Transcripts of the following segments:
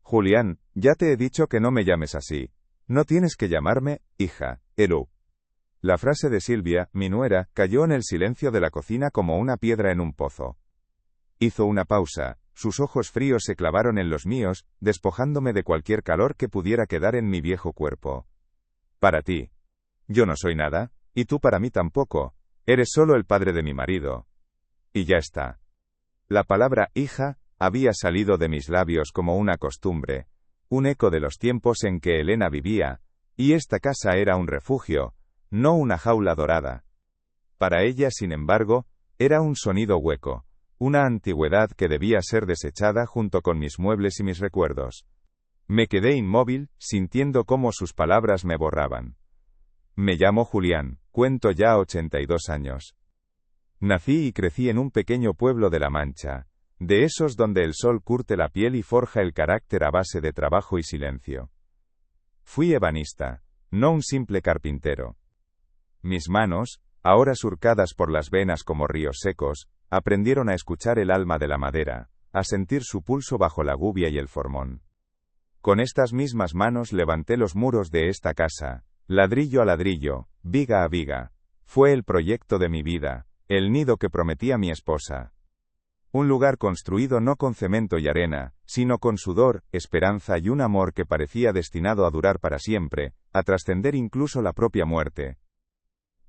Julián, ya te he dicho que no me llames así. No tienes que llamarme, hija, Eru. La frase de Silvia, mi nuera, cayó en el silencio de la cocina como una piedra en un pozo. Hizo una pausa, sus ojos fríos se clavaron en los míos, despojándome de cualquier calor que pudiera quedar en mi viejo cuerpo. Para ti. Yo no soy nada, y tú para mí tampoco, eres solo el padre de mi marido. Y ya está. La palabra hija había salido de mis labios como una costumbre, un eco de los tiempos en que Elena vivía, y esta casa era un refugio, no una jaula dorada. Para ella, sin embargo, era un sonido hueco, una antigüedad que debía ser desechada junto con mis muebles y mis recuerdos. Me quedé inmóvil, sintiendo cómo sus palabras me borraban. Me llamo Julián, cuento ya 82 años. Nací y crecí en un pequeño pueblo de La Mancha, de esos donde el sol curte la piel y forja el carácter a base de trabajo y silencio. Fui ebanista, no un simple carpintero. Mis manos, ahora surcadas por las venas como ríos secos, aprendieron a escuchar el alma de la madera, a sentir su pulso bajo la gubia y el formón. Con estas mismas manos levanté los muros de esta casa, ladrillo a ladrillo, viga a viga. Fue el proyecto de mi vida, el nido que prometí a mi esposa. Un lugar construido no con cemento y arena, sino con sudor, esperanza y un amor que parecía destinado a durar para siempre, a trascender incluso la propia muerte.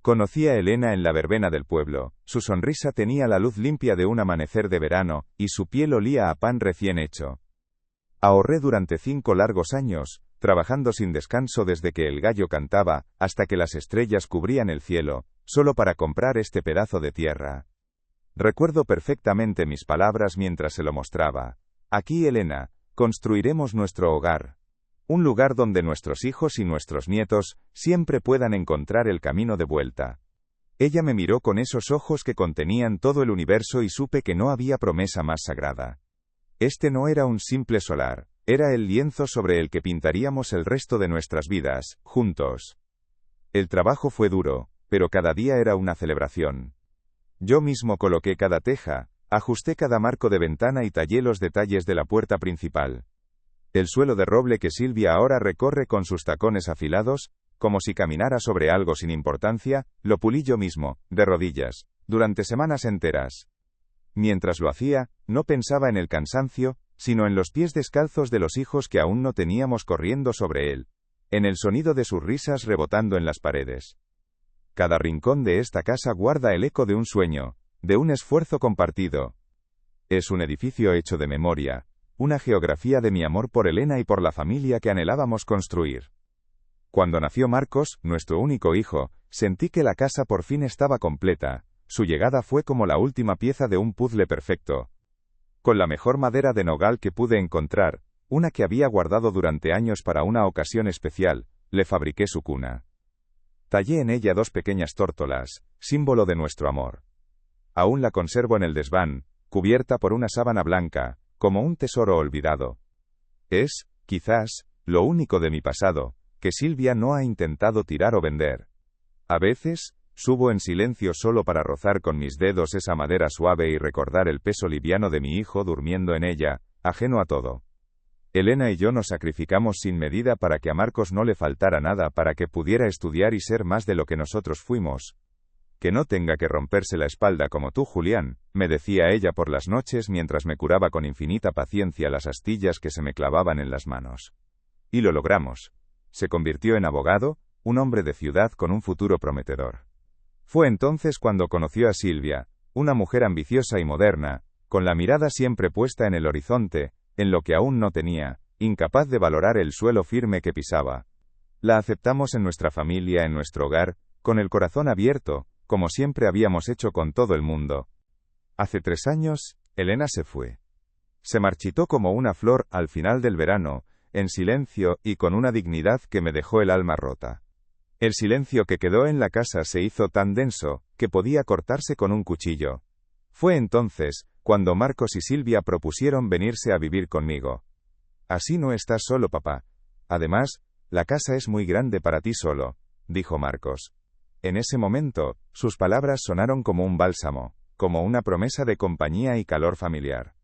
Conocí a Elena en la verbena del pueblo, su sonrisa tenía la luz limpia de un amanecer de verano, y su piel olía a pan recién hecho. Ahorré durante 5 largos años, trabajando sin descanso desde que el gallo cantaba, hasta que las estrellas cubrían el cielo, solo para comprar este pedazo de tierra. Recuerdo perfectamente mis palabras mientras se lo mostraba. Aquí, Elena, construiremos nuestro hogar. Un lugar donde nuestros hijos y nuestros nietos siempre puedan encontrar el camino de vuelta. Ella me miró con esos ojos que contenían todo el universo y supe que no había promesa más sagrada. Este no era un simple solar, era el lienzo sobre el que pintaríamos el resto de nuestras vidas, juntos. El trabajo fue duro, pero cada día era una celebración. Yo mismo coloqué cada teja, ajusté cada marco de ventana y tallé los detalles de la puerta principal. El suelo de roble que Silvia ahora recorre con sus tacones afilados, como si caminara sobre algo sin importancia, lo pulí yo mismo, de rodillas, durante semanas enteras. Mientras lo hacía, no pensaba en el cansancio, sino en los pies descalzos de los hijos que aún no teníamos corriendo sobre él, en el sonido de sus risas rebotando en las paredes. Cada rincón de esta casa guarda el eco de un sueño, de un esfuerzo compartido. Es un edificio hecho de memoria, una geografía de mi amor por Elena y por la familia que anhelábamos construir. Cuando nació Marcos, nuestro único hijo, sentí que la casa por fin estaba completa. Su llegada fue como la última pieza de un puzzle perfecto. Con la mejor madera de nogal que pude encontrar, una que había guardado durante años para una ocasión especial, le fabriqué su cuna. Tallé en ella 2 pequeñas tórtolas, símbolo de nuestro amor. Aún la conservo en el desván, cubierta por una sábana blanca, como un tesoro olvidado. Es, quizás, lo único de mi pasado, que Silvia no ha intentado tirar o vender. A veces, subo en silencio solo para rozar con mis dedos esa madera suave y recordar el peso liviano de mi hijo durmiendo en ella, ajeno a todo. Elena y yo nos sacrificamos sin medida para que a Marcos no le faltara nada para que pudiera estudiar y ser más de lo que nosotros fuimos. Que no tenga que romperse la espalda como tú, Julián, me decía ella por las noches mientras me curaba con infinita paciencia las astillas que se me clavaban en las manos. Y lo logramos. Se convirtió en abogado, un hombre de ciudad con un futuro prometedor. Fue entonces cuando conoció a Silvia, una mujer ambiciosa y moderna, con la mirada siempre puesta en el horizonte, en lo que aún no tenía, incapaz de valorar el suelo firme que pisaba. La aceptamos en nuestra familia, en nuestro hogar, con el corazón abierto, como siempre habíamos hecho con todo el mundo. Hace 3 años, Elena se fue. Se marchitó como una flor al final del verano, en silencio y con una dignidad que me dejó el alma rota. El silencio que quedó en la casa se hizo tan denso, que podía cortarse con un cuchillo. Fue entonces, cuando Marcos y Silvia propusieron venirse a vivir conmigo. Así no estás solo, papá. Además, la casa es muy grande para ti solo, dijo Marcos. En ese momento, sus palabras sonaron como un bálsamo, como una promesa de compañía y calor familiar.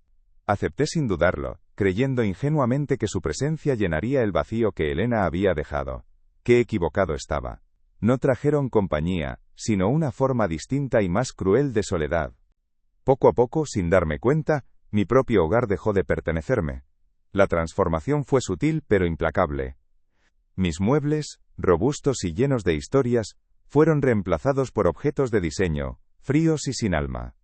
Acepté sin dudarlo, creyendo ingenuamente que su presencia llenaría el vacío que Elena había dejado. Qué equivocado estaba. No trajeron compañía, sino una forma distinta y más cruel de soledad. Poco a poco, sin darme cuenta, mi propio hogar dejó de pertenecerme. La transformación fue sutil pero implacable. Mis muebles, robustos y llenos de historias, fueron reemplazados por objetos de diseño, fríos y sin alma.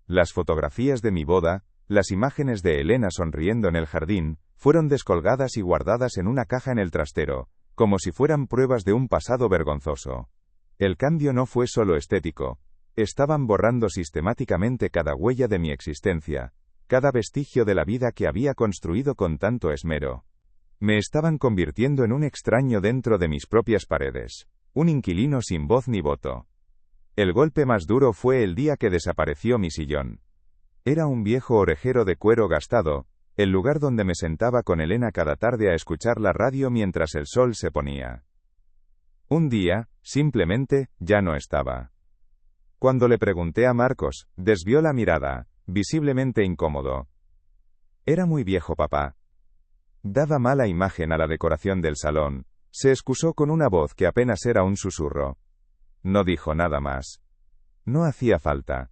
Las fotografías de mi boda, las imágenes de Elena sonriendo en el jardín, fueron descolgadas y guardadas en una caja en el trastero, como si fueran pruebas de un pasado vergonzoso. El cambio no fue solo estético. Estaban borrando sistemáticamente cada huella de mi existencia, cada vestigio de la vida que había construido con tanto esmero. Me estaban convirtiendo en un extraño dentro de mis propias paredes, un inquilino sin voz ni voto. El golpe más duro fue el día que desapareció mi sillón. Era un viejo orejero de cuero gastado, el lugar donde me sentaba con Elena cada tarde a escuchar la radio mientras el sol se ponía. Un día, simplemente, ya no estaba. Cuando le pregunté a Marcos, desvió la mirada, visiblemente incómodo. Era muy viejo, papá. Daba mala imagen a la decoración del salón. Se excusó con una voz que apenas era un susurro. No dijo nada más. No hacía falta.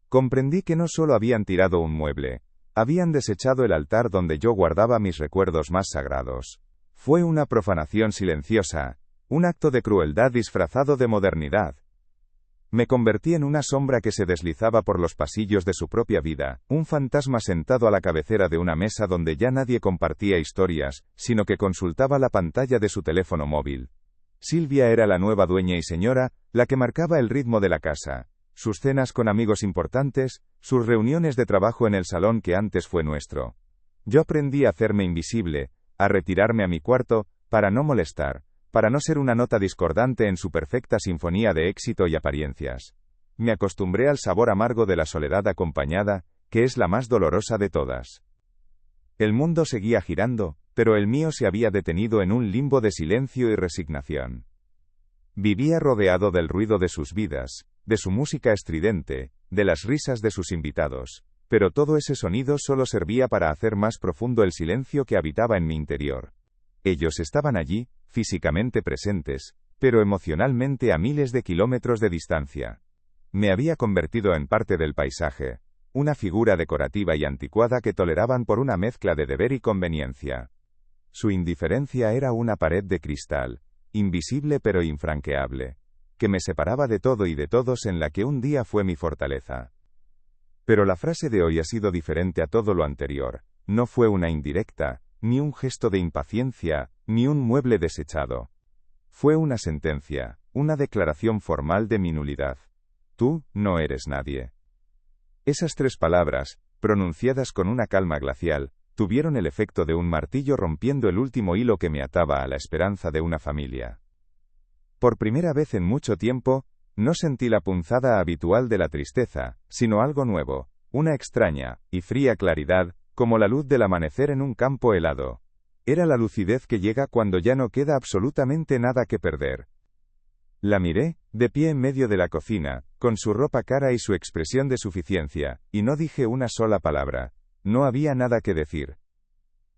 Comprendí que no solo habían tirado un mueble, habían desechado el altar donde yo guardaba mis recuerdos más sagrados. Fue una profanación silenciosa, un acto de crueldad disfrazado de modernidad. Me convertí en una sombra que se deslizaba por los pasillos de su propia vida, un fantasma sentado a la cabecera de una mesa donde ya nadie compartía historias, sino que consultaba la pantalla de su teléfono móvil. Silvia era la nueva dueña y señora, la que marcaba el ritmo de la casa. Sus cenas con amigos importantes, sus reuniones de trabajo en el salón que antes fue nuestro. Yo aprendí a hacerme invisible, a retirarme a mi cuarto, para no molestar, para no ser una nota discordante en su perfecta sinfonía de éxito y apariencias. Me acostumbré al sabor amargo de la soledad acompañada, que es la más dolorosa de todas. El mundo seguía girando, pero el mío se había detenido en un limbo de silencio y resignación. Vivía rodeado del ruido de sus vidas, de su música estridente, de las risas de sus invitados, pero todo ese sonido solo servía para hacer más profundo el silencio que habitaba en mi interior. Ellos estaban allí, físicamente presentes, pero emocionalmente a miles de kilómetros de distancia. Me había convertido en parte del paisaje, una figura decorativa y anticuada que toleraban por una mezcla de deber y conveniencia. Su indiferencia era una pared de cristal, invisible pero infranqueable, que me separaba de todo y de todos en la que un día fue mi fortaleza. Pero la frase de hoy ha sido diferente a todo lo anterior, no fue una indirecta, ni un gesto de impaciencia, ni un mueble desechado. Fue una sentencia, una declaración formal de mi nulidad. Tú, no eres nadie. Esas 3 palabras, pronunciadas con una calma glacial, tuvieron el efecto de un martillo rompiendo el último hilo que me ataba a la esperanza de una familia. Por primera vez en mucho tiempo, no sentí la punzada habitual de la tristeza, sino algo nuevo, una extraña y fría claridad, como la luz del amanecer en un campo helado. Era la lucidez que llega cuando ya no queda absolutamente nada que perder. La miré, de pie en medio de la cocina, con su ropa cara y su expresión de suficiencia, y no dije una sola palabra. No había nada que decir.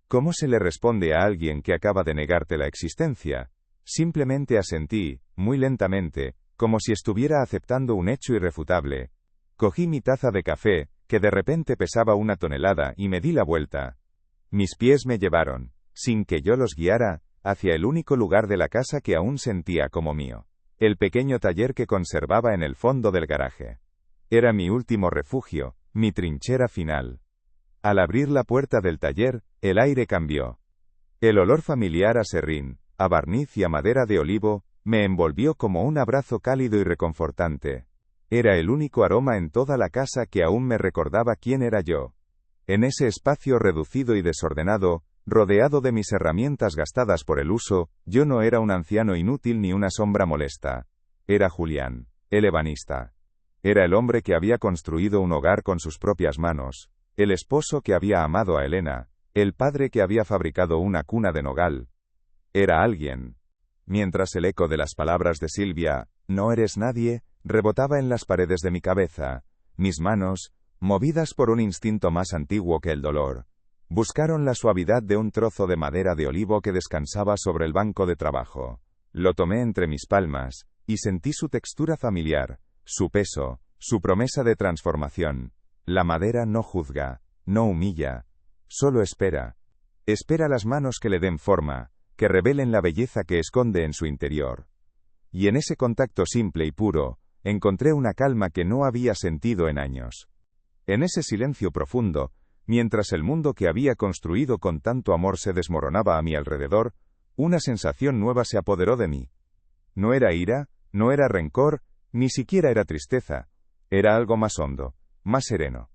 ¿Cómo se le responde a alguien que acaba de negarte la existencia? Simplemente asentí, muy lentamente, como si estuviera aceptando un hecho irrefutable. Cogí mi taza de café, que de repente pesaba 1 tonelada, y me di la vuelta. Mis pies me llevaron, sin que yo los guiara, hacia el único lugar de la casa que aún sentía como mío. El pequeño taller que conservaba en el fondo del garaje. Era mi último refugio, mi trinchera final. Al abrir la puerta del taller, el aire cambió. El olor familiar a serrín, a barniz y a madera de olivo, me envolvió como un abrazo cálido y reconfortante. Era el único aroma en toda la casa que aún me recordaba quién era yo. En ese espacio reducido y desordenado, rodeado de mis herramientas gastadas por el uso, yo no era un anciano inútil ni una sombra molesta. Era Julián, el ebanista. Era el hombre que había construido un hogar con sus propias manos, el esposo que había amado a Elena, el padre que había fabricado una cuna de nogal. Era alguien. Mientras el eco de las palabras de Silvia, no eres nadie, rebotaba en las paredes de mi cabeza, mis manos, movidas por un instinto más antiguo que el dolor, Buscaron la suavidad de un trozo de madera de olivo que descansaba sobre el banco de trabajo. Lo tomé entre mis palmas, y sentí su textura familiar, su peso, su promesa de transformación. La madera no juzga, no humilla, solo espera. Espera las manos que le den forma, que revelen la belleza que esconde en su interior. Y en ese contacto simple y puro, encontré una calma que no había sentido en años. En ese silencio profundo, mientras el mundo que había construido con tanto amor se desmoronaba a mi alrededor, una sensación nueva se apoderó de mí. No era ira, no era rencor, ni siquiera era tristeza. Era algo más hondo, más sereno.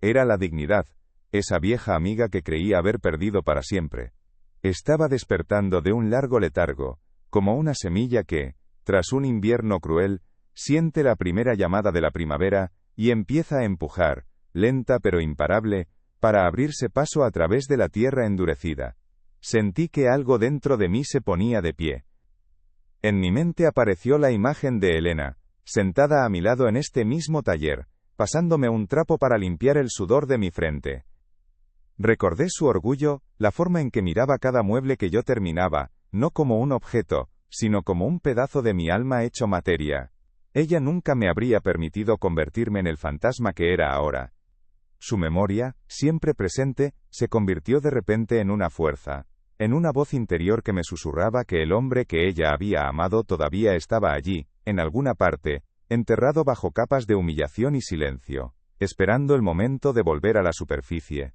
Era la dignidad, esa vieja amiga que creía haber perdido para siempre. Estaba despertando de un largo letargo, como una semilla que, tras un invierno cruel, siente la primera llamada de la primavera, y empieza a empujar, lenta pero imparable, para abrirse paso a través de la tierra endurecida. Sentí que algo dentro de mí se ponía de pie. En mi mente apareció la imagen de Elena, sentada a mi lado en este mismo taller, pasándome un trapo para limpiar el sudor de mi frente. Recordé su orgullo, la forma en que miraba cada mueble que yo terminaba, no como un objeto, sino como un pedazo de mi alma hecho materia. Ella nunca me habría permitido convertirme en el fantasma que era ahora. Su memoria, siempre presente, se convirtió de repente en una fuerza, en una voz interior que me susurraba que el hombre que ella había amado todavía estaba allí, en alguna parte, enterrado bajo capas de humillación y silencio, esperando el momento de volver a la superficie.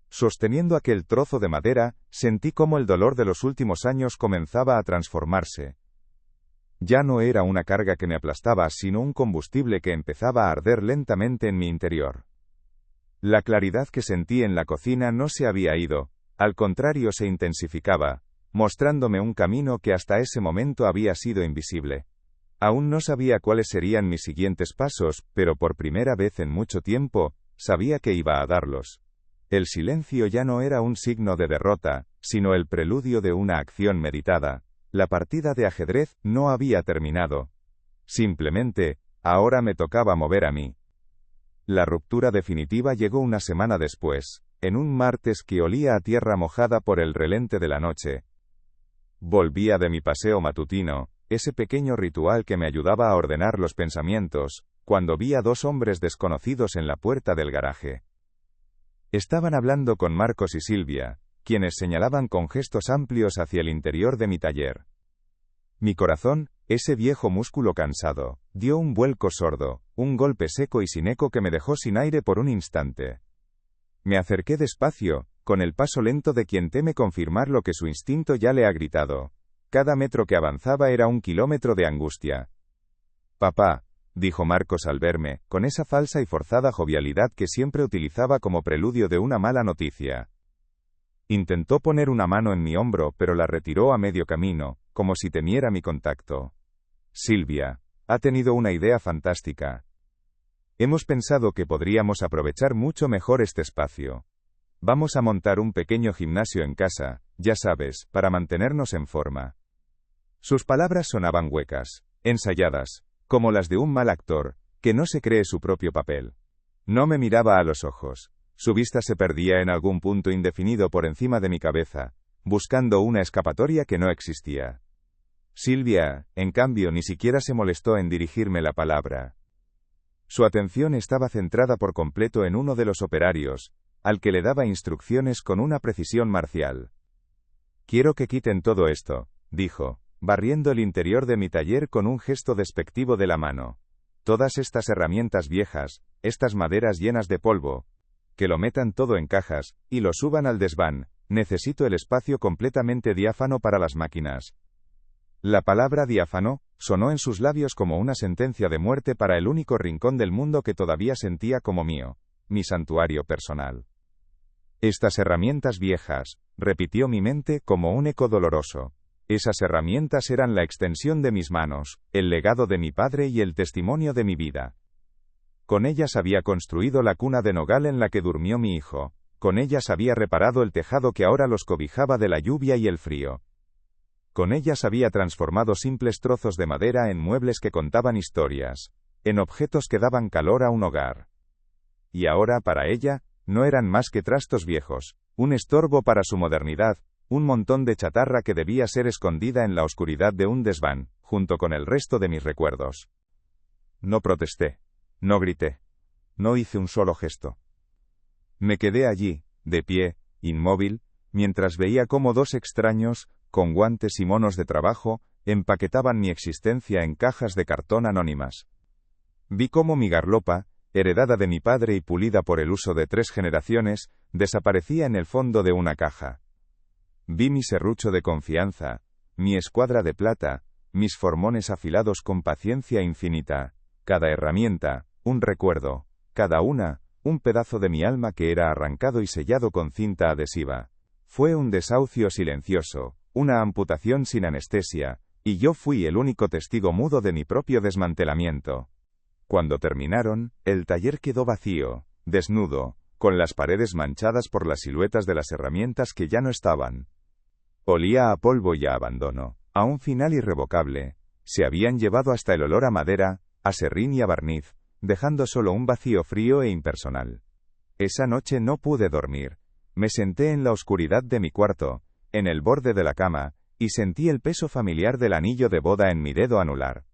Sosteniendo aquel trozo de madera, sentí cómo el dolor de los últimos años comenzaba a transformarse. Ya no era una carga que me aplastaba, sino un combustible que empezaba a arder lentamente en mi interior. La claridad que sentí en la cocina no se había ido, al contrario se intensificaba, mostrándome un camino que hasta ese momento había sido invisible. Aún no sabía cuáles serían mis siguientes pasos, pero por primera vez en mucho tiempo, sabía que iba a darlos. El silencio ya no era un signo de derrota, sino el preludio de una acción meditada. La partida de ajedrez no había terminado. Simplemente, ahora me tocaba mover a mí. La ruptura definitiva llegó una semana después, en un martes que olía a tierra mojada por el relente de la noche. Volvía de mi paseo matutino, ese pequeño ritual que me ayudaba a ordenar los pensamientos, cuando vi a dos hombres desconocidos en la puerta del garaje. Estaban hablando con Marcos y Silvia, quienes señalaban con gestos amplios hacia el interior de mi taller. Mi corazón, ese viejo músculo cansado, dio un vuelco sordo, un golpe seco y sin eco que me dejó sin aire por un instante. Me acerqué despacio, con el paso lento de quien teme confirmar lo que su instinto ya le ha gritado. Cada metro que avanzaba era un kilómetro de angustia. «Papá», dijo Marcos al verme, con esa falsa y forzada jovialidad que siempre utilizaba como preludio de una mala noticia. Intentó poner una mano en mi hombro, pero la retiró a medio camino, como si temiera mi contacto. «Silvia, ha tenido una idea fantástica. Hemos pensado que podríamos aprovechar mucho mejor este espacio. Vamos a montar un pequeño gimnasio en casa, ya sabes, para mantenernos en forma». Sus palabras sonaban huecas, ensayadas, como las de un mal actor, que no se cree su propio papel. No me miraba a los ojos. Su vista se perdía en algún punto indefinido por encima de mi cabeza, buscando una escapatoria que no existía. Silvia, en cambio, ni siquiera se molestó en dirigirme la palabra. Su atención estaba centrada por completo en uno de los operarios, al que le daba instrucciones con una precisión marcial. «Quiero que quiten todo esto», dijo, barriendo el interior de mi taller con un gesto despectivo de la mano. «Todas estas herramientas viejas, estas maderas llenas de polvo. Que lo metan todo en cajas, y lo suban al desván. Necesito el espacio completamente diáfano para las máquinas». La palabra diáfano sonó en sus labios como una sentencia de muerte para el único rincón del mundo que todavía sentía como mío, mi santuario personal. «Estas herramientas viejas», repitió mi mente como un eco doloroso. Esas herramientas eran la extensión de mis manos, el legado de mi padre y el testimonio de mi vida. Con ellas había construido la cuna de nogal en la que durmió mi hijo. Con ellas había reparado el tejado que ahora los cobijaba de la lluvia y el frío. Con ellas había transformado simples trozos de madera en muebles que contaban historias, en objetos que daban calor a un hogar. Y ahora, para ella, no eran más que trastos viejos, un estorbo para su modernidad, un montón de chatarra que debía ser escondida en la oscuridad de un desván, junto con el resto de mis recuerdos. No protesté. No grité. No hice un solo gesto. Me quedé allí, de pie, inmóvil, mientras veía cómo dos extraños, con guantes y monos de trabajo, empaquetaban mi existencia en cajas de cartón anónimas. Vi cómo mi garlopa, heredada de mi padre y pulida por el uso de 3 generaciones, desaparecía en el fondo de una caja. Vi mi serrucho de confianza, mi escuadra de plata, mis formones afilados con paciencia infinita, cada herramienta, un recuerdo, cada una, un pedazo de mi alma que era arrancado y sellado con cinta adhesiva. Fue un desahucio silencioso, una amputación sin anestesia, y yo fui el único testigo mudo de mi propio desmantelamiento. Cuando terminaron, el taller quedó vacío, desnudo, con las paredes manchadas por las siluetas de las herramientas que ya no estaban. Olía a polvo y a abandono, a un final irrevocable. Se habían llevado hasta el olor a madera, a serrín y a barniz, dejando solo un vacío frío e impersonal. Esa noche no pude dormir. Me senté en la oscuridad de mi cuarto, en el borde de la cama, y sentí el peso familiar del anillo de boda en mi dedo anular.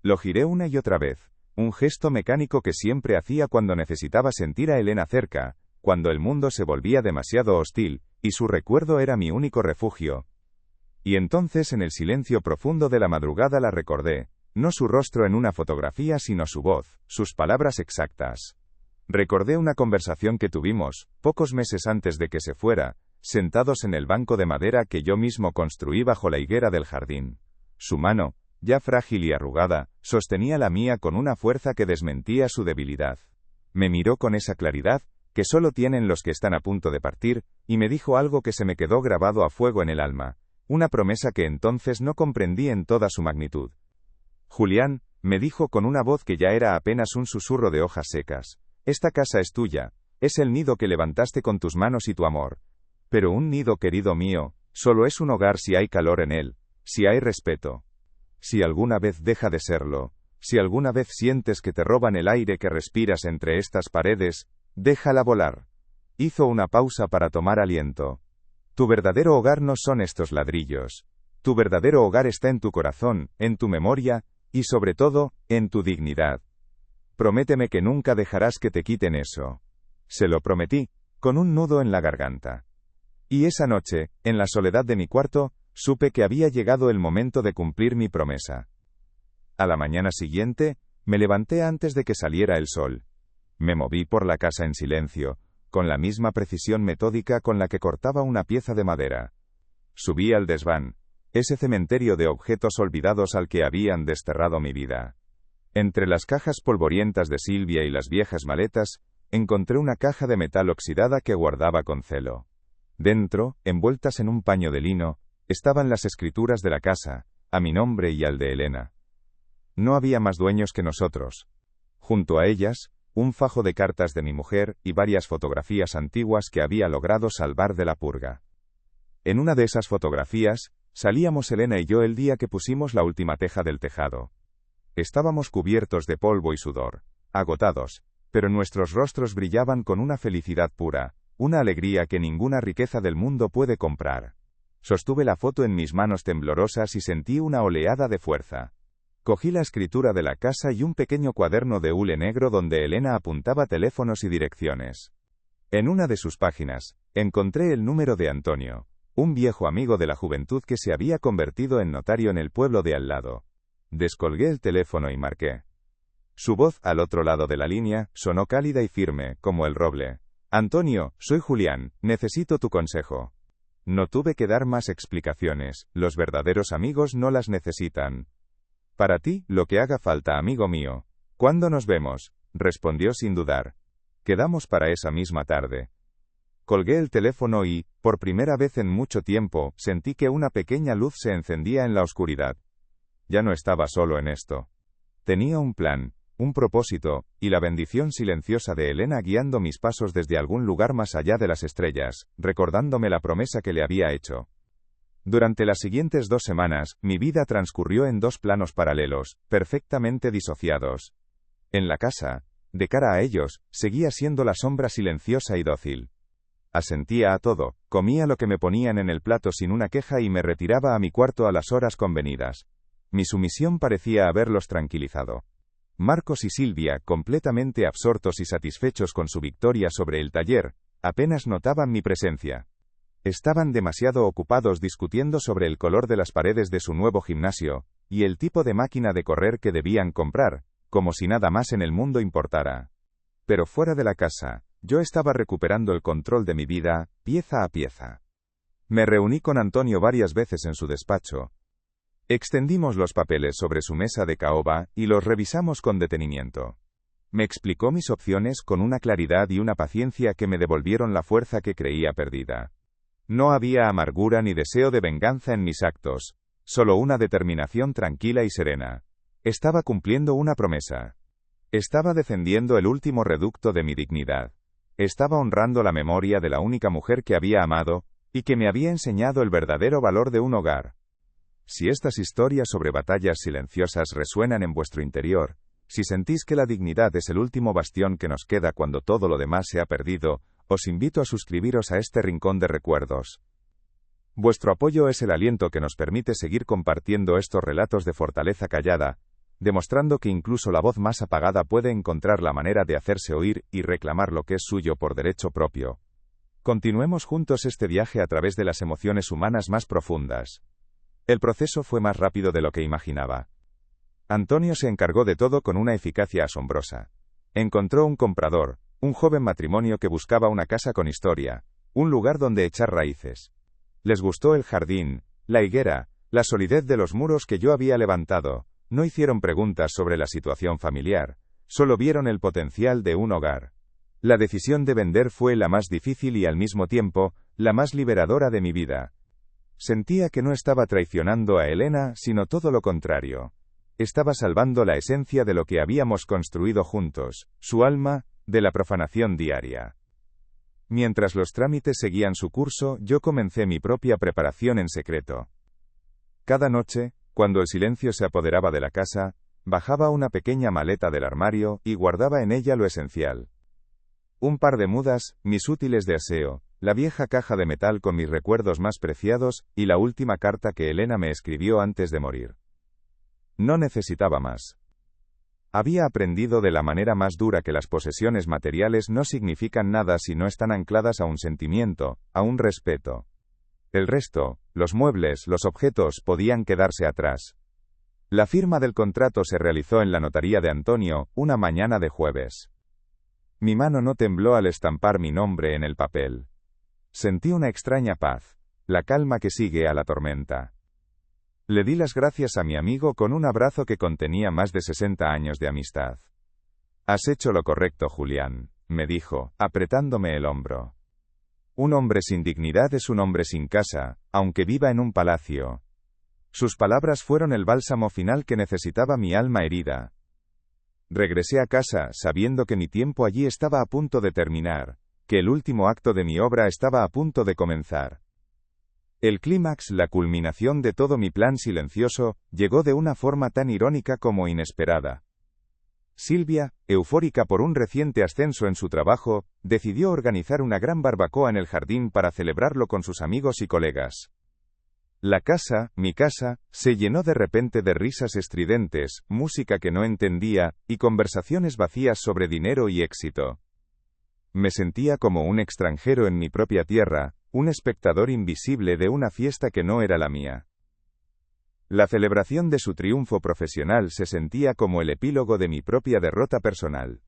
Lo giré una y otra vez, un gesto mecánico que siempre hacía cuando necesitaba sentir a Elena cerca, cuando el mundo se volvía demasiado hostil, y su recuerdo era mi único refugio. Y entonces en el silencio profundo de la madrugada la recordé, no su rostro en una fotografía sino su voz, sus palabras exactas. Recordé una conversación que tuvimos, pocos meses antes de que se fuera, sentados en el banco de madera que yo mismo construí bajo la higuera del jardín. Su mano, ya frágil y arrugada, sostenía la mía con una fuerza que desmentía su debilidad. Me miró con esa claridad, que solo tienen los que están a punto de partir, y me dijo algo que se me quedó grabado a fuego en el alma, una promesa que entonces no comprendí en toda su magnitud. Julián, me dijo con una voz que ya era apenas un susurro de hojas secas, esta casa es tuya, es el nido que levantaste con tus manos y tu amor. Pero un nido, querido mío, solo es un hogar si hay calor en él, si hay respeto. Si alguna vez deja de serlo, si alguna vez sientes que te roban el aire que respiras entre estas paredes, déjala volar. Hizo una pausa para tomar aliento. Tu verdadero hogar no son estos ladrillos. Tu verdadero hogar está en tu corazón, en tu memoria, y sobre todo, en tu dignidad. Prométeme que nunca dejarás que te quiten eso. Se lo prometí, con un nudo en la garganta. Y esa noche, en la soledad de mi cuarto, supe que había llegado el momento de cumplir mi promesa. A la mañana siguiente, me levanté antes de que saliera el sol. Me moví por la casa en silencio, con la misma precisión metódica con la que cortaba una pieza de madera. Subí al desván, ese cementerio de objetos olvidados al que habían desterrado mi vida. Entre las cajas polvorientas de Silvia y las viejas maletas, encontré una caja de metal oxidada que guardaba con celo. Dentro, envueltas en un paño de lino, estaban las escrituras de la casa, a mi nombre y al de Elena. No había más dueños que nosotros. Junto a ellas, un fajo de cartas de mi mujer y varias fotografías antiguas que había logrado salvar de la purga. En una de esas fotografías, salíamos Elena y yo el día que pusimos la última teja del tejado. Estábamos cubiertos de polvo y sudor, agotados, pero nuestros rostros brillaban con una felicidad pura, una alegría que ninguna riqueza del mundo puede comprar. Sostuve la foto en mis manos temblorosas y sentí una oleada de fuerza. Cogí la escritura de la casa y un pequeño cuaderno de hule negro donde Elena apuntaba teléfonos y direcciones. En una de sus páginas, encontré el número de Antonio, un viejo amigo de la juventud que se había convertido en notario en el pueblo de al lado. Descolgué el teléfono y marqué. Su voz, al otro lado de la línea, sonó cálida y firme, como el roble. Antonio, soy Julián, necesito tu consejo. No tuve que dar más explicaciones, los verdaderos amigos no las necesitan. Para ti, lo que haga falta, amigo mío. ¿Cuándo nos vemos? Respondió sin dudar. Quedamos para esa misma tarde. Colgué el teléfono y, por primera vez en mucho tiempo, sentí que una pequeña luz se encendía en la oscuridad. Ya no estaba solo en esto. Tenía un plan, un propósito, y la bendición silenciosa de Elena guiando mis pasos desde algún lugar más allá de las estrellas, recordándome la promesa que le había hecho. Durante las siguientes 2 semanas, mi vida transcurrió en 2 planos paralelos, perfectamente disociados. En la casa, De cara a ellos, seguía siendo la sombra silenciosa y dócil. Asentía a todo, comía lo que me ponían en el plato sin una queja y me retiraba a mi cuarto a las horas convenidas. Mi sumisión parecía haberlos tranquilizado. Marcos y Silvia, completamente absortos y satisfechos con su victoria sobre el taller, apenas notaban mi presencia. Estaban demasiado ocupados discutiendo sobre el color de las paredes de su nuevo gimnasio, y el tipo de máquina de correr que debían comprar, como si nada más en el mundo importara. Pero fuera de la casa, yo estaba recuperando el control de mi vida, pieza a pieza. Me reuní con Antonio varias veces en su despacho. Extendimos los papeles sobre su mesa de caoba y los revisamos con detenimiento. Me explicó mis opciones con una claridad y una paciencia que me devolvieron la fuerza que creía perdida. No había amargura ni deseo de venganza en mis actos, solo una determinación tranquila y serena. Estaba cumpliendo una promesa. Estaba defendiendo el último reducto de mi dignidad. Estaba honrando la memoria de la única mujer que había amado, y que me había enseñado el verdadero valor de un hogar. Si estas historias sobre batallas silenciosas resuenan en vuestro interior, si sentís que la dignidad es el último bastión que nos queda cuando todo lo demás se ha perdido, os invito a suscribiros a este rincón de recuerdos. Vuestro apoyo es el aliento que nos permite seguir compartiendo estos relatos de fortaleza callada, demostrando que incluso la voz más apagada puede encontrar la manera de hacerse oír y reclamar lo que es suyo por derecho propio. Continuemos juntos este viaje a través de las emociones humanas más profundas. El proceso fue más rápido de lo que imaginaba. Antonio se encargó de todo con una eficacia asombrosa. Encontró un comprador, un joven matrimonio que buscaba una casa con historia, un lugar donde echar raíces. Les gustó el jardín, la higuera, la solidez de los muros que yo había levantado. No hicieron preguntas sobre la situación familiar, solo vieron el potencial de un hogar. La decisión de vender fue la más difícil y al mismo tiempo, la más liberadora de mi vida. Sentía que no estaba traicionando a Elena, sino todo lo contrario. Estaba salvando la esencia de lo que habíamos construido juntos, su alma, de la profanación diaria. Mientras los trámites seguían su curso, yo comencé mi propia preparación en secreto. Cada noche, cuando el silencio se apoderaba de la casa, bajaba una pequeña maleta del armario y guardaba en ella lo esencial. Un par de mudas, mis útiles de aseo, la vieja caja de metal con mis recuerdos más preciados, y la última carta que Elena me escribió antes de morir. No necesitaba más. Había aprendido de la manera más dura que las posesiones materiales no significan nada si no están ancladas a un sentimiento, a un respeto. El resto, los muebles, los objetos, podían quedarse atrás. La firma del contrato se realizó en la notaría de Antonio, una mañana de jueves. Mi mano no tembló al estampar mi nombre en el papel. Sentí una extraña paz, la calma que sigue a la tormenta. Le di las gracias a mi amigo con un abrazo que contenía más de 60 años de amistad. Has hecho lo correcto, Julián, me dijo, apretándome el hombro. Un hombre sin dignidad es un hombre sin casa, aunque viva en un palacio. Sus palabras fueron el bálsamo final que necesitaba mi alma herida. Regresé a casa, sabiendo que mi tiempo allí estaba a punto de terminar, que el último acto de mi obra estaba a punto de comenzar. El clímax, la culminación de todo mi plan silencioso, llegó de una forma tan irónica como inesperada. Silvia, eufórica por un reciente ascenso en su trabajo, decidió organizar una gran barbacoa en el jardín para celebrarlo con sus amigos y colegas. La casa, mi casa, se llenó de repente de risas estridentes, música que no entendía, y conversaciones vacías sobre dinero y éxito. Me sentía como un extranjero en mi propia tierra, un espectador invisible de una fiesta que no era la mía. La celebración de su triunfo profesional se sentía como el epílogo de mi propia derrota personal.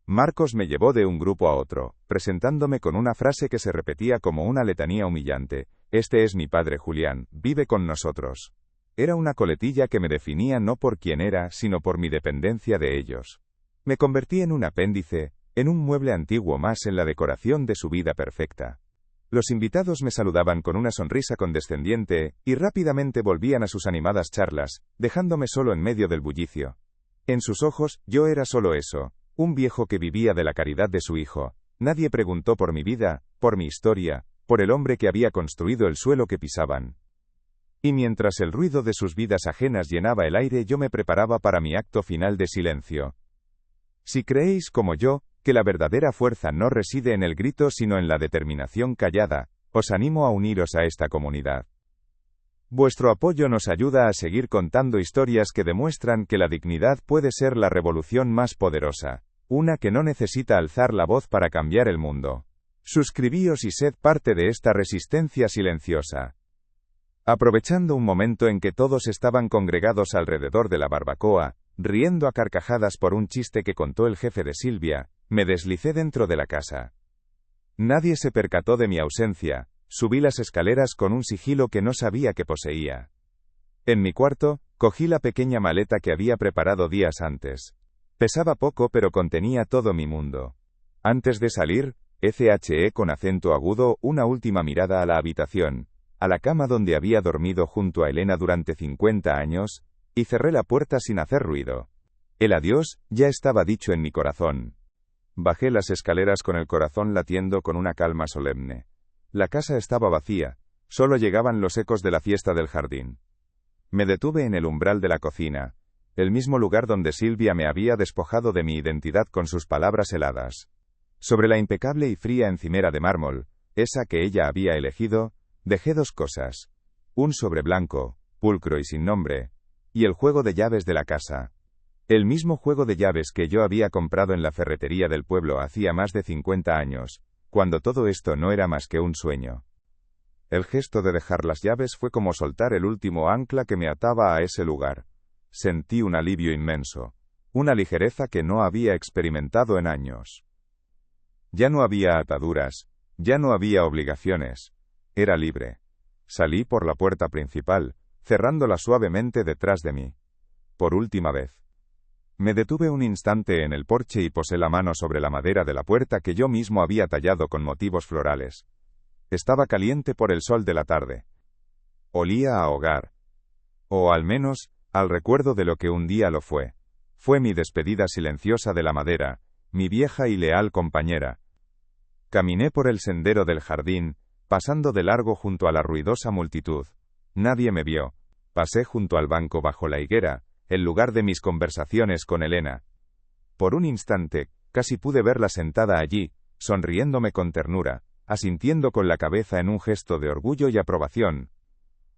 Marcos me llevó de un grupo a otro, presentándome con una frase que se repetía como una letanía humillante: «Este es mi padre Julián, vive con nosotros». Era una coletilla que me definía no por quién era, sino por mi dependencia de ellos. Me convertí en un apéndice, en un mueble antiguo más en la decoración de su vida perfecta. Los invitados me saludaban con una sonrisa condescendiente, y rápidamente volvían a sus animadas charlas, dejándome solo en medio del bullicio. En sus ojos, yo era solo eso, un viejo que vivía de la caridad de su hijo. Nadie preguntó por mi vida, por mi historia, por el hombre que había construido el suelo que pisaban. Y mientras el ruido de sus vidas ajenas llenaba el aire, yo me preparaba para mi acto final de silencio. Si creéis, como yo, que la verdadera fuerza no reside en el grito sino en la determinación callada, os animo a uniros a esta comunidad. Vuestro apoyo nos ayuda a seguir contando historias que demuestran que la dignidad puede ser la revolución más poderosa, una que no necesita alzar la voz para cambiar el mundo. Suscribíos y sed parte de esta resistencia silenciosa. Aprovechando un momento en que todos estaban congregados alrededor de la barbacoa, riendo a carcajadas por un chiste que contó el jefe de Silvia, me deslicé dentro de la casa. Nadie se percató de mi ausencia. Subí las escaleras con un sigilo que no sabía que poseía. En mi cuarto, cogí la pequeña maleta que había preparado días antes. Pesaba poco pero contenía todo mi mundo. Antes de salir, eché con acento agudo una última mirada a la habitación, a la cama donde había dormido junto a Elena durante 50 años, y cerré la puerta sin hacer ruido. El adiós ya estaba dicho en mi corazón. Bajé las escaleras con el corazón latiendo con una calma solemne. La casa estaba vacía, solo llegaban los ecos de la fiesta del jardín. Me detuve en el umbral de la cocina, el mismo lugar donde Silvia me había despojado de mi identidad con sus palabras heladas. Sobre la impecable y fría encimera de mármol, esa que ella había elegido, dejé dos cosas: un sobre blanco, pulcro y sin nombre, y el juego de llaves de la casa. El mismo juego de llaves que yo había comprado en la ferretería del pueblo hacía más de 50 años, cuando todo esto no era más que un sueño. El gesto de dejar las llaves fue como soltar el último ancla que me ataba a ese lugar. Sentí un alivio inmenso, una ligereza que no había experimentado en años. Ya no había ataduras, ya no había obligaciones. Era libre. Salí por la puerta principal, cerrándola suavemente detrás de mí. Por última vez. Me detuve un instante en el porche y posé la mano sobre la madera de la puerta que yo mismo había tallado con motivos florales. Estaba caliente por el sol de la tarde. Olía a hogar. O al menos, al recuerdo de lo que un día lo fue. Fue mi despedida silenciosa de la madera, mi vieja y leal compañera. Caminé por el sendero del jardín, pasando de largo junto a la ruidosa multitud. Nadie me vio. Pasé junto al banco bajo la higuera, el lugar de mis conversaciones con Elena. Por un instante, casi pude verla sentada allí, sonriéndome con ternura, asintiendo con la cabeza en un gesto de orgullo y aprobación.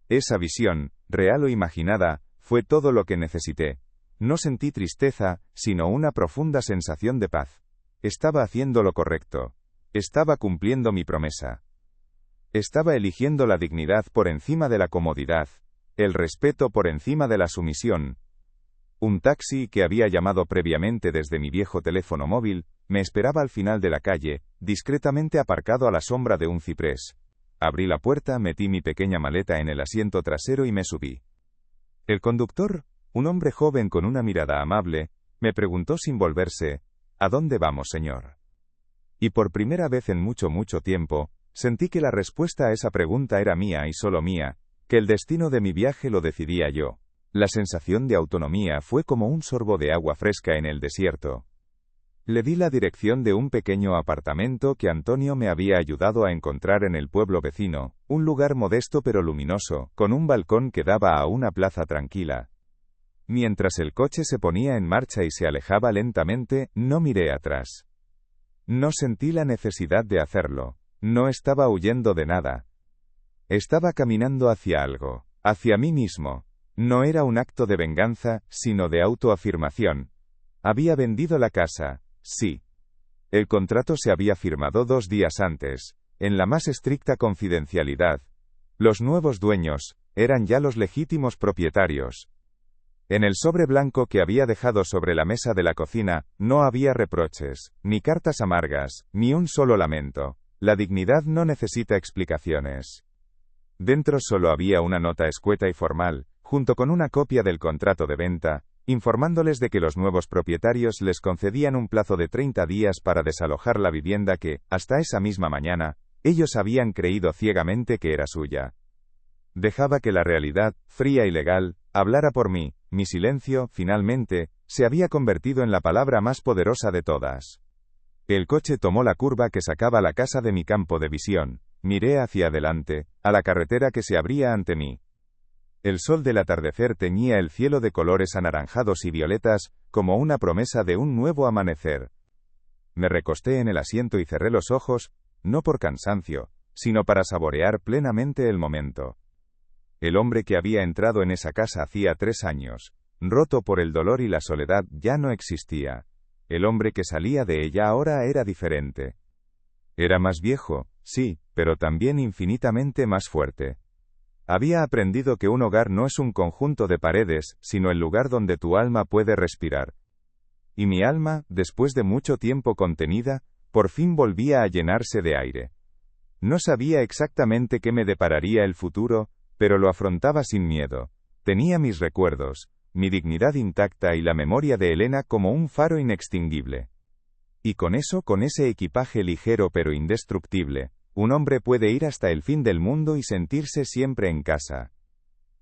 Esa visión, real o imaginada, fue todo lo que necesité. No sentí tristeza, sino una profunda sensación de paz. Estaba haciendo lo correcto. Estaba cumpliendo mi promesa. Estaba eligiendo la dignidad por encima de la comodidad, el respeto por encima de la sumisión. Un taxi que había llamado previamente desde mi viejo teléfono móvil, me esperaba al final de la calle, discretamente aparcado a la sombra de un ciprés. Abrí la puerta, metí mi pequeña maleta en el asiento trasero y me subí. El conductor, un hombre joven con una mirada amable, me preguntó sin volverse: ¿A dónde vamos, señor? Y por primera vez en mucho tiempo, sentí que la respuesta a esa pregunta era mía y solo mía, que el destino de mi viaje lo decidía yo. La sensación de autonomía fue como un sorbo de agua fresca en el desierto. Le di la dirección de un pequeño apartamento que Antonio me había ayudado a encontrar en el pueblo vecino, un lugar modesto pero luminoso, con un balcón que daba a una plaza tranquila. Mientras el coche se ponía en marcha y se alejaba lentamente, no miré atrás. No sentí la necesidad de hacerlo. No estaba huyendo de nada. Estaba caminando hacia algo, hacia mí mismo. No era un acto de venganza, sino de autoafirmación. Había vendido la casa, sí. El contrato se había firmado 2 días antes, en la más estricta confidencialidad. Los nuevos dueños eran ya los legítimos propietarios. En el sobre blanco que había dejado sobre la mesa de la cocina, no había reproches, ni cartas amargas, ni un solo lamento. La dignidad no necesita explicaciones. Dentro solo había una nota escueta y formal, junto con una copia del contrato de venta, informándoles de que los nuevos propietarios les concedían un plazo de 30 días para desalojar la vivienda que, hasta esa misma mañana, ellos habían creído ciegamente que era suya. Dejaba que la realidad, fría y legal, hablara por mí. Mi silencio, finalmente, se había convertido en la palabra más poderosa de todas. El coche tomó la curva que sacaba la casa de mi campo de visión. Miré hacia adelante, a la carretera que se abría ante mí. El sol del atardecer teñía el cielo de colores anaranjados y violetas, como una promesa de un nuevo amanecer. Me recosté en el asiento y cerré los ojos, no por cansancio, sino para saborear plenamente el momento. El hombre que había entrado en esa casa hacía 3 años, roto por el dolor y la soledad, ya no existía. El hombre que salía de ella ahora era diferente. Era más viejo, sí, pero también infinitamente más fuerte. Había aprendido que un hogar no es un conjunto de paredes, sino el lugar donde tu alma puede respirar. Y mi alma, después de mucho tiempo contenida, por fin volvía a llenarse de aire. No sabía exactamente qué me depararía el futuro, pero lo afrontaba sin miedo. Tenía mis recuerdos, mi dignidad intacta y la memoria de Elena como un faro inextinguible. Y con ese equipaje ligero pero indestructible, un hombre puede ir hasta el fin del mundo y sentirse siempre en casa.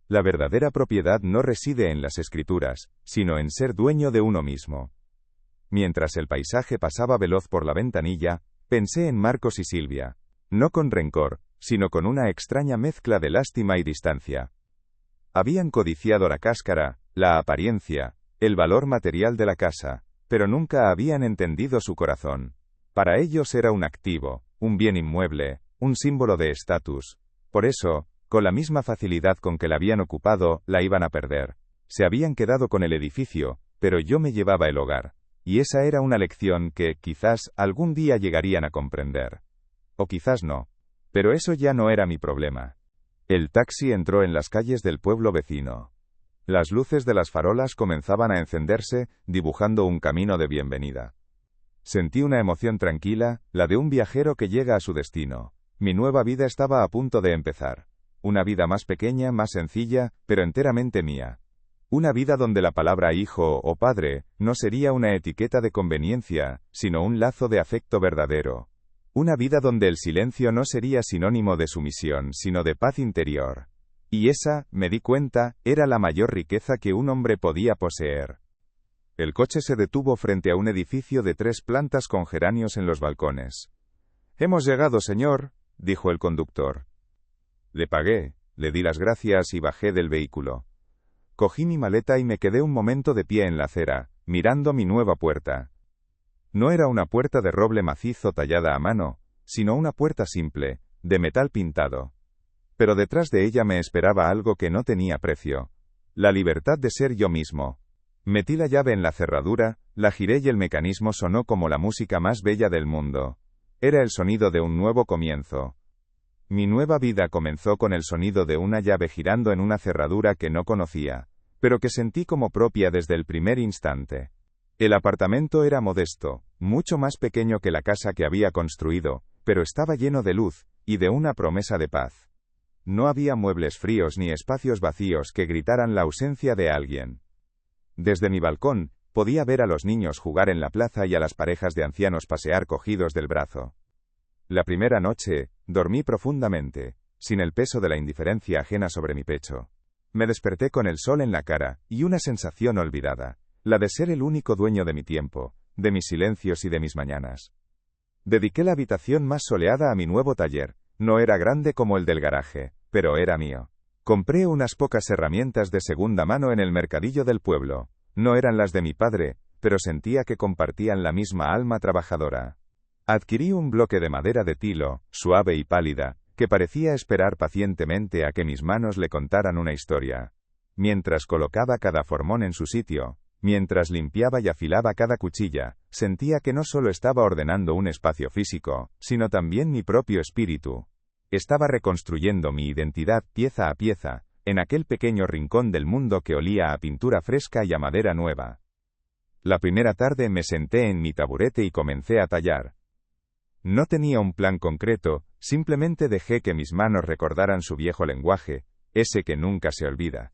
La verdadera propiedad no reside en las escrituras, sino en ser dueño de uno mismo. Mientras el paisaje pasaba veloz por la ventanilla, pensé en Marcos y Silvia. No con rencor, sino con una extraña mezcla de lástima y distancia. Habían codiciado la cáscara, la apariencia, el valor material de la casa, pero nunca habían entendido su corazón. Para ellos era un activo, un bien inmueble, un símbolo de estatus. Por eso, con la misma facilidad con que la habían ocupado, la iban a perder. Se habían quedado con el edificio, pero yo me llevaba el hogar. Y esa era una lección que, quizás, algún día llegarían a comprender. O quizás no. Pero eso ya no era mi problema. El taxi entró en las calles del pueblo vecino. Las luces de las farolas comenzaban a encenderse, dibujando un camino de bienvenida. Sentí una emoción tranquila, la de un viajero que llega a su destino. Mi nueva vida estaba a punto de empezar. Una vida más pequeña, más sencilla, pero enteramente mía. Una vida donde la palabra hijo o padre no sería una etiqueta de conveniencia, sino un lazo de afecto verdadero. Una vida donde el silencio no sería sinónimo de sumisión, sino de paz interior. Y esa, me di cuenta, era la mayor riqueza que un hombre podía poseer. El coche se detuvo frente a un edificio de 3 plantas con geranios en los balcones. «Hemos llegado, señor», dijo el conductor. Le pagué, le di las gracias y bajé del vehículo. Cogí mi maleta y me quedé un momento de pie en la acera, mirando mi nueva puerta. No era una puerta de roble macizo tallada a mano, sino una puerta simple, de metal pintado. Pero detrás de ella me esperaba algo que no tenía precio. La libertad de ser yo mismo. Metí la llave en la cerradura, la giré y el mecanismo sonó como la música más bella del mundo. Era el sonido de un nuevo comienzo. Mi nueva vida comenzó con el sonido de una llave girando en una cerradura que no conocía, pero que sentí como propia desde el primer instante. El apartamento era modesto, mucho más pequeño que la casa que había construido, pero estaba lleno de luz, y de una promesa de paz. No había muebles fríos ni espacios vacíos que gritaran la ausencia de alguien. Desde mi balcón, podía ver a los niños jugar en la plaza y a las parejas de ancianos pasear cogidos del brazo. La primera noche, dormí profundamente, sin el peso de la indiferencia ajena sobre mi pecho. Me desperté con el sol en la cara, y una sensación olvidada, la de ser el único dueño de mi tiempo, de mis silencios y de mis mañanas. Dediqué la habitación más soleada a mi nuevo taller. No era grande como el del garaje, pero era mío. Compré unas pocas herramientas de segunda mano en el mercadillo del pueblo. No eran las de mi padre, pero sentía que compartían la misma alma trabajadora. Adquirí un bloque de madera de tilo, suave y pálida, que parecía esperar pacientemente a que mis manos le contaran una historia. Mientras colocaba cada formón en su sitio, mientras limpiaba y afilaba cada cuchilla, sentía que no solo estaba ordenando un espacio físico, sino también mi propio espíritu. Estaba reconstruyendo mi identidad pieza a pieza, en aquel pequeño rincón del mundo que olía a pintura fresca y a madera nueva. La primera tarde me senté en mi taburete y comencé a tallar. No tenía un plan concreto, simplemente dejé que mis manos recordaran su viejo lenguaje, ese que nunca se olvida.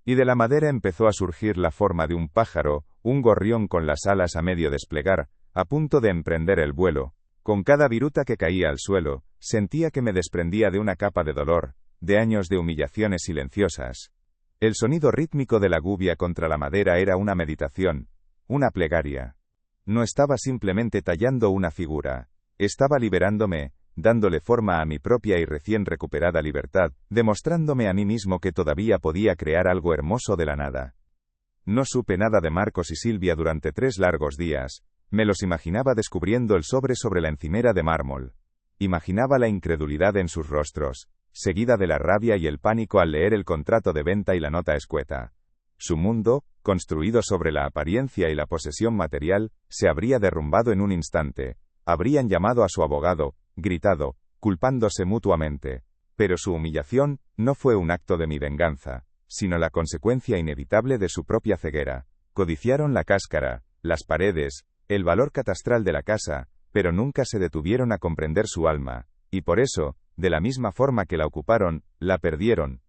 Y de la madera empezó a surgir la forma de un pájaro, un gorrión con las alas a medio desplegar, a punto de emprender el vuelo. Con cada viruta que caía al suelo, sentía que me desprendía de una capa de dolor, de años de humillaciones silenciosas. El sonido rítmico de la gubia contra la madera era una meditación, una plegaria. No estaba simplemente tallando una figura, estaba liberándome, dándole forma a mi propia y recién recuperada libertad, demostrándome a mí mismo que todavía podía crear algo hermoso de la nada. No supe nada de Marcos y Silvia durante 3 largos días. Me los imaginaba descubriendo el sobre la encimera de mármol. Imaginaba la incredulidad en sus rostros, seguida de la rabia y el pánico al leer el contrato de venta y la nota escueta. Su mundo, construido sobre la apariencia y la posesión material, se habría derrumbado en un instante. Habrían llamado a su abogado, gritado, culpándose mutuamente. Pero su humillación no fue un acto de mi venganza, sino la consecuencia inevitable de su propia ceguera. Codiciaron la cáscara, las paredes, el valor catastral de la casa, pero nunca se detuvieron a comprender su alma, y por eso, de la misma forma que la ocuparon, la perdieron.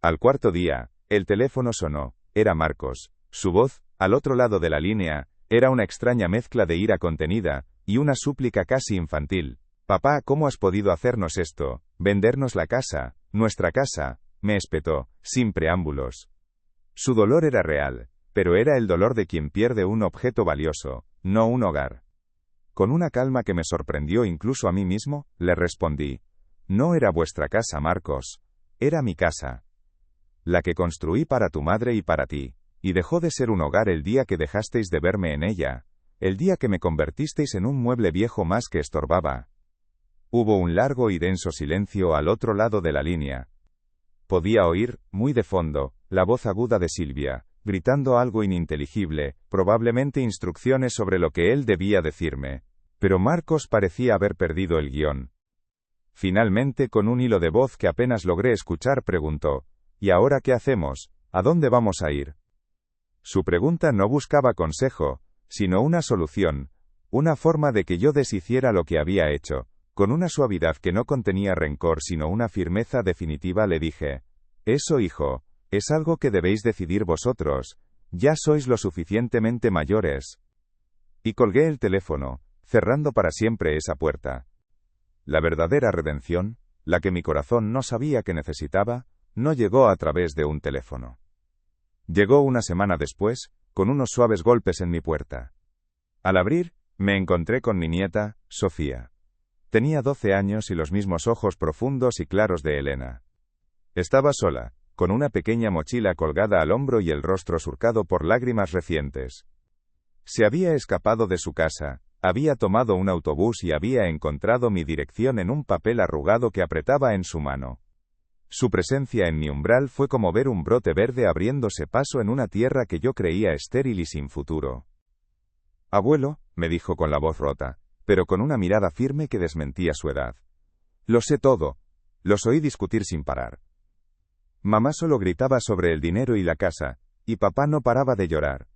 Al 4.º día, el teléfono sonó. Era Marcos. Su voz, al otro lado de la línea, era una extraña mezcla de ira contenida, y una súplica casi infantil. «Papá, ¿cómo has podido hacernos esto? ¿Vendernos la casa? ¿Nuestra casa?», me espetó, sin preámbulos. Su dolor era real, pero era el dolor de quien pierde un objeto valioso, no un hogar. Con una calma que me sorprendió incluso a mí mismo, le respondí: «No era vuestra casa, Marcos. Era mi casa. La que construí para tu madre y para ti, y dejó de ser un hogar el día que dejasteis de verme en ella, el día que me convertisteis en un mueble viejo más que estorbaba». Hubo un largo y denso silencio al otro lado de la línea. Podía oír, muy de fondo, la voz aguda de Silvia, gritando algo ininteligible, probablemente instrucciones sobre lo que él debía decirme. Pero Marcos parecía haber perdido el guión. Finalmente, con un hilo de voz que apenas logré escuchar, preguntó: «¿Y ahora qué hacemos? ¿A dónde vamos a ir?». Su pregunta no buscaba consejo, sino una solución, una forma de que yo deshiciera lo que había hecho. Con una suavidad que no contenía rencor sino una firmeza definitiva le dije: «Eso, hijo, es algo que debéis decidir vosotros. Ya sois lo suficientemente mayores». Y colgué el teléfono, cerrando para siempre esa puerta. La verdadera redención, la que mi corazón no sabía que necesitaba, no llegó a través de un teléfono. Llegó una semana después, con unos suaves golpes en mi puerta. Al abrir, me encontré con mi nieta, Sofía. Tenía 12 años y los mismos ojos profundos y claros de Elena. Estaba sola, con una pequeña mochila colgada al hombro y el rostro surcado por lágrimas recientes. Se había escapado de su casa, había tomado un autobús y había encontrado mi dirección en un papel arrugado que apretaba en su mano. Su presencia en mi umbral fue como ver un brote verde abriéndose paso en una tierra que yo creía estéril y sin futuro. «Abuelo», me dijo con la voz rota, pero con una mirada firme que desmentía su edad. «Lo sé todo. Los oí discutir sin parar. Mamá solo gritaba sobre el dinero y la casa, y papá no paraba de llorar.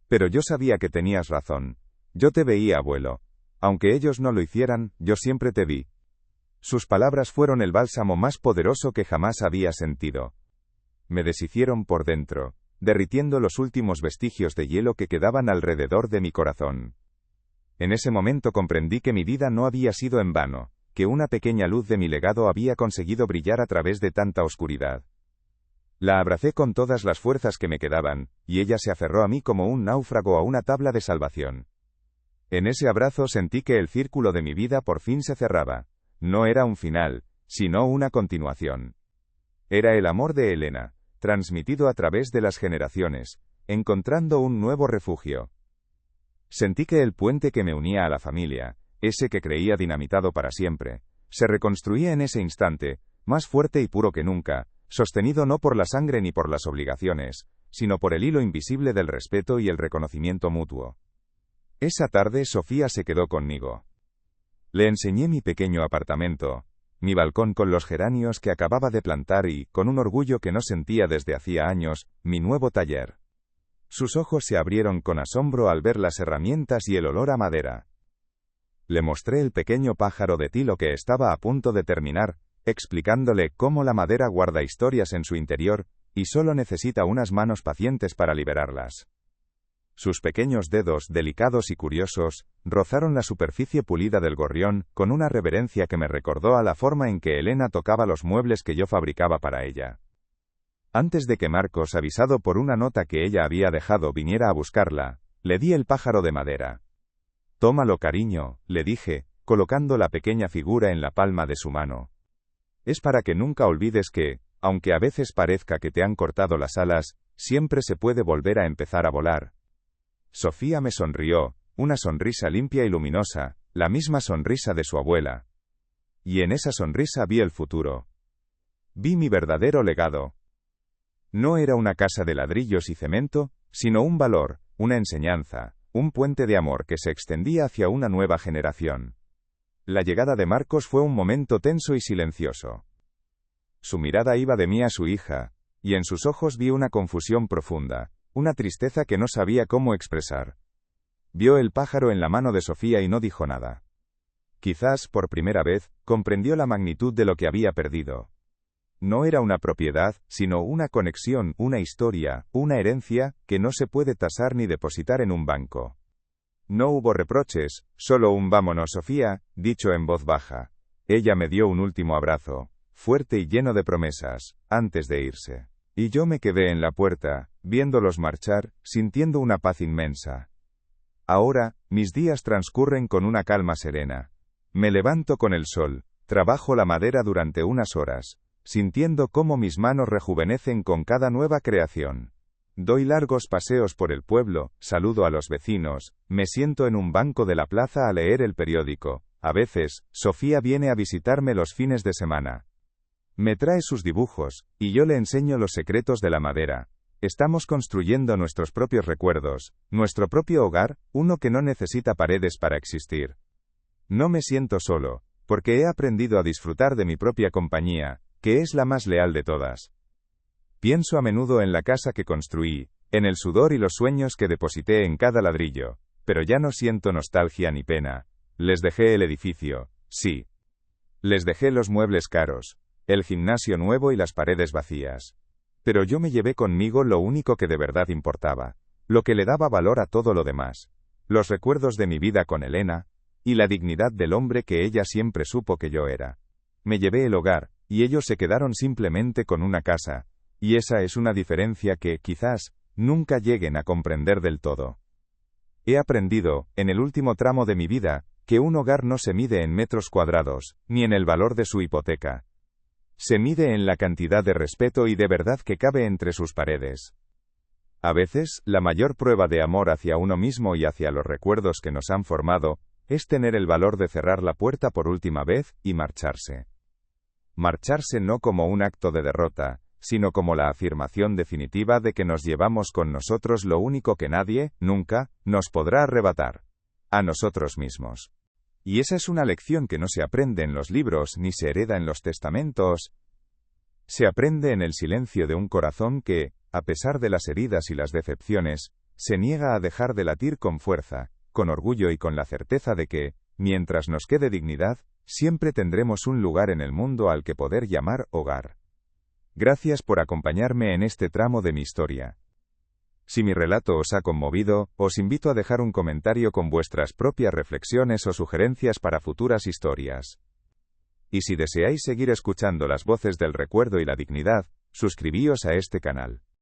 Pero yo sabía que tenías razón. Yo te veía, abuelo. Aunque ellos no lo hicieran, yo siempre te vi». Sus palabras fueron el bálsamo más poderoso que jamás había sentido. Me deshicieron por dentro, derritiendo los últimos vestigios de hielo que quedaban alrededor de mi corazón. En ese momento comprendí que mi vida no había sido en vano, que una pequeña luz de mi legado había conseguido brillar a través de tanta oscuridad. La abracé con todas las fuerzas que me quedaban, y ella se aferró a mí como un náufrago a una tabla de salvación. En ese abrazo sentí que el círculo de mi vida por fin se cerraba. No era un final, sino una continuación. Era el amor de Elena, transmitido a través de las generaciones, encontrando un nuevo refugio. Sentí que el puente que me unía a la familia, ese que creía dinamitado para siempre, se reconstruía en ese instante, más fuerte y puro que nunca, sostenido no por la sangre ni por las obligaciones, sino por el hilo invisible del respeto y el reconocimiento mutuo. Esa tarde Sofía se quedó conmigo. Le enseñé mi pequeño apartamento, mi balcón con los geranios que acababa de plantar y, con un orgullo que no sentía desde hacía años, mi nuevo taller. Sus ojos se abrieron con asombro al ver las herramientas y el olor a madera. Le mostré el pequeño pájaro de tilo que estaba a punto de terminar, explicándole cómo la madera guarda historias en su interior, y solo necesita unas manos pacientes para liberarlas. Sus pequeños dedos, delicados y curiosos, rozaron la superficie pulida del gorrión, con una reverencia que me recordó a la forma en que Elena tocaba los muebles que yo fabricaba para ella. Antes de que Marcos, avisado por una nota que ella había dejado, viniera a buscarla, le di el pájaro de madera. «Tómalo, cariño», le dije, colocando la pequeña figura en la palma de su mano. «Es para que nunca olvides que, aunque a veces parezca que te han cortado las alas, Siempre se puede volver a empezar a volar. Sofía me sonrió, una sonrisa limpia y luminosa, la misma sonrisa de su abuela. Y en esa sonrisa vi el futuro. Vi mi verdadero legado. No era una casa de ladrillos y cemento, sino un valor, una enseñanza, un puente de amor que se extendía hacia una nueva generación. La llegada de Marcos fue un momento tenso y silencioso. Su mirada iba de mí a su hija, y en sus ojos vi una confusión profunda, una tristeza que no sabía cómo expresar. Vio el pájaro en la mano de Sofía y no dijo nada. Quizás, por primera vez, comprendió la magnitud de lo que había perdido. No era una propiedad, sino una conexión, una historia, una herencia, que no se puede tasar ni depositar en un banco. No hubo reproches, solo un vámonos Sofía, dicho en voz baja. Ella me dio un último abrazo, fuerte y lleno de promesas, antes de irse. Y yo me quedé en la puerta, viéndolos marchar, sintiendo una paz inmensa. Ahora, mis días transcurren con una calma serena. Me levanto con el sol, trabajo la madera durante unas horas, sintiendo cómo mis manos rejuvenecen con cada nueva creación. Doy largos paseos por el pueblo, saludo a los vecinos, me siento en un banco de la plaza a leer el periódico. A veces, Sofía viene a visitarme los fines de semana. Me trae sus dibujos, y yo le enseño los secretos de la madera. Estamos construyendo nuestros propios recuerdos, nuestro propio hogar, uno que no necesita paredes para existir. No me siento solo, porque he aprendido a disfrutar de mi propia compañía, que es la más leal de todas. Pienso a menudo en la casa que construí, en el sudor y los sueños que deposité en cada ladrillo, pero ya no siento nostalgia ni pena. Les dejé el edificio, sí. Les dejé los muebles caros, el gimnasio nuevo y las paredes vacías. Pero yo me llevé conmigo lo único que de verdad importaba, lo que le daba valor a todo lo demás, los recuerdos de mi vida con Elena, y la dignidad del hombre que ella siempre supo que yo era. Me llevé el hogar, y ellos se quedaron simplemente con una casa, y esa es una diferencia que, quizás, nunca lleguen a comprender del todo. He aprendido, en el último tramo de mi vida, que un hogar no se mide en metros cuadrados, ni en el valor de su hipoteca. Se mide en la cantidad de respeto y de verdad que cabe entre sus paredes. A veces, la mayor prueba de amor hacia uno mismo y hacia los recuerdos que nos han formado, es tener el valor de cerrar la puerta por última vez, y marcharse. Marcharse no como un acto de derrota, sino como la afirmación definitiva de que nos llevamos con nosotros lo único que nadie, nunca, nos podrá arrebatar. A nosotros mismos. Y esa es una lección que no se aprende en los libros ni se hereda en los testamentos. Se aprende en el silencio de un corazón que, a pesar de las heridas y las decepciones, se niega a dejar de latir con fuerza, con orgullo y con la certeza de que, mientras nos quede dignidad, siempre tendremos un lugar en el mundo al que poder llamar hogar. Gracias por acompañarme en este tramo de mi historia. Si mi relato os ha conmovido, os invito a dejar un comentario con vuestras propias reflexiones o sugerencias para futuras historias. Y si deseáis seguir escuchando las voces del recuerdo y la dignidad, suscribíos a este canal.